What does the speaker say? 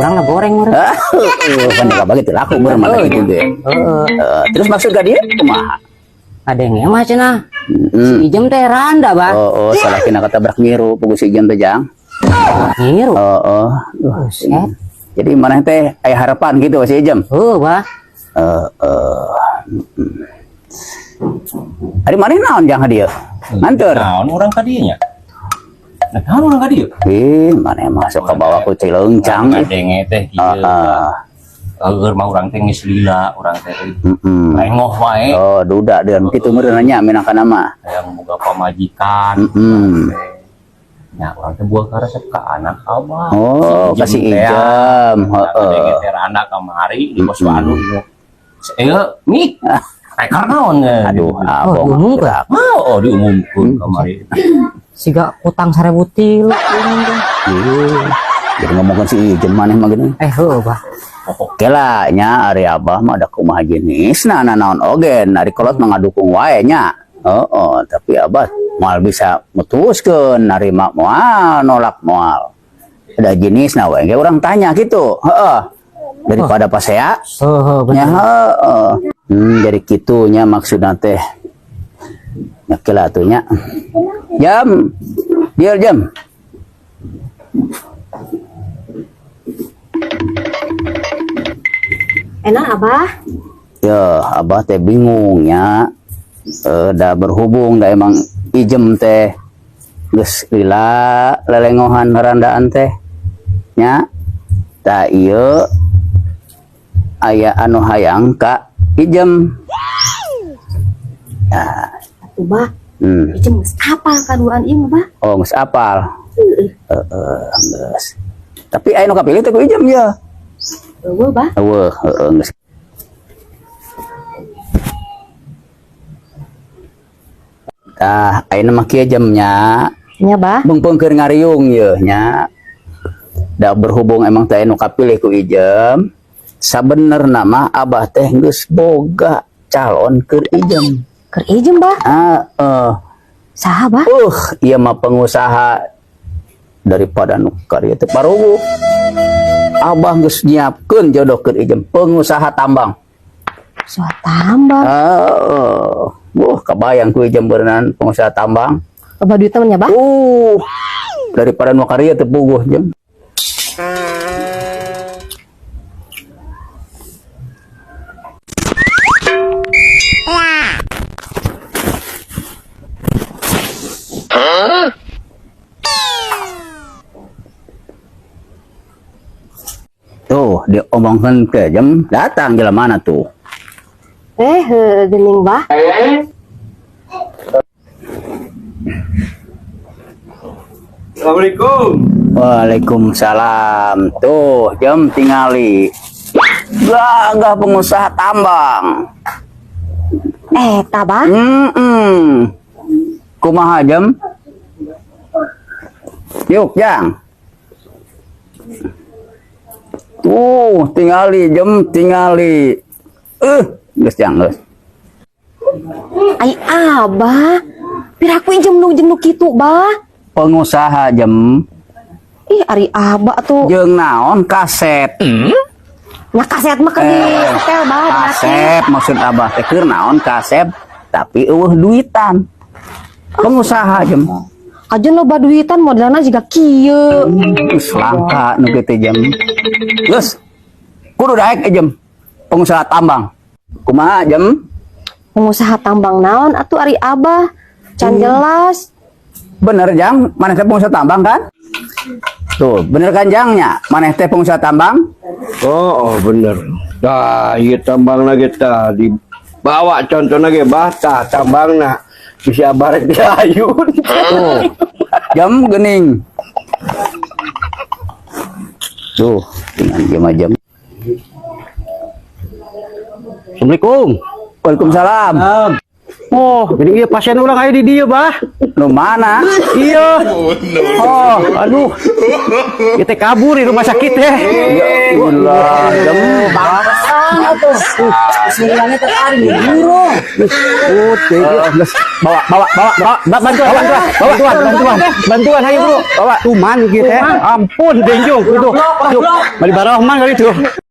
kurang lah goreng meureun. Kan enggak begitu laku meureun mah gitu ge. Terus maksud ka dia kumaha? Ada yang mah cenah. Si Ijem teh randa, Bah. Salah kena ketabrak ngiru pugu si Ijem teh Jang. Ngiru. Set. Jadi mana teh aya harapan gitu si Ijem. Bah. Ari maneh naon Jang hadieu? Nganteur. Naon urang ka dieu nya? Naon urang ka dieu? Maneh masuk ka bawah ku Cileungcang. Denge teh kieu. Keur mah urang teh geus lila, urang teh lengoh wae. Duda dan kitu meureun nya minangkana mah. Hayang boga pamajikan. Nya urang teh buah karesep ka anak abah. Ka si Ijem. Denge teh anak kamari di pos anu. Mik. Rekar naon ya? Aduh, abong gerak. Mau diumumkeun kamari. Siga utang 1000 tilu. Jadi ngomongin si Ijem maneh mah gini. Bah. Oke lah nya ari abah mah ada kumaha jenisna naon ogen ari kolot mah ngadukung wae nya. Tapi abah moal bisa mutuskeun narima moal nolak moal. Ada jenisna wae ge urang tanya gitu. Daripada pasea. Bener. Jadi kitunya maksudna teh. Oke lah atuh nya. Jam. Dieu jam. Enak Abah? Ya, abah teh bingung ya. Da berhubung da emang Ijem teh geus lila lelengohan randaan teh. Nya. Da ieu aya anu hayang ka Ijem. Ya. Atuh Bah. Ijem geus apal kaduaan ieu mah Bah. Geus apal. Geus. Tapi aya nu kapilih teh ku Ijem ya. Eueuh Bah. Geus. Ayeuna mah kieu Jemnya. Nya Bah. Beungpeung keur ngariung yeuh nya. Da berhubung emang teh anu kapilih ku Ijem, sabenerna mah abah teh geus boga calon keur Ijem. Keur Ijem Bah. Saha Bah? Ieu mah pengusaha daripada nu karya teu paruguh. Abah geus nyiapkeun jodoh keur Ijem, pengusaha tambang. Usaha tambang. Kabayang ku Ijem berenang pengusaha tambang. Loba duit temennya Bah? Daripada nu karya teu puguh Jem. Tuh, diomongkan ke Jem, datang jalan mana tuh? Gening Bah. Assalamualaikum. Waalaikumsalam. Tuh, Jem tingali. Gagah pengusaha tambang. Eta Bah. Kumaha Jem? Yuk, Jang. Tuh, tingali Jem, tingali. Geus Jang, geus. Ai Abah. Piraku Ijem nu kitu Bah. Pengusaha Jem. Ih, ari Abah tuh. Jeung naon kaset. Nya kaset mah kan di setel Bah. Kasep maksud abah teh keur naon kasep tapi eueuh duitan. Pengusaha Jem. Aja loba duitan modelna juga kieu. Geus langka nu kitu Jem. Geus. Kudu daek Jem. Pengusaha tambang. Kumaha Jem? Pengusaha tambang naon atuh ari Abah? Can jelas. Bener Jang, maneh teh pengusaha tambang kan? Tuh, bener kan Jangnya? Maneh teh pengusaha tambang? Bener. Dah, ieu tambangna ge tah dibawa contohna ge bata tambangna bisa barek diayun. Tuh. Jam gening. Tuh, dengan jam. Assalamualaikum. Waalaikumsalam. Oh, jadi iya pasien ulang aja di dia, bah. Lu mana? Iya. Oh, aduh. Kita kabur di rumah sakit ya. Ulah, Sana tuh. Silangnya tertarik nih, burung. Bantuan ayo bro. Bawa tuman gitu ya. Ampun, denjong itu. Yuk, balik barang kali itu.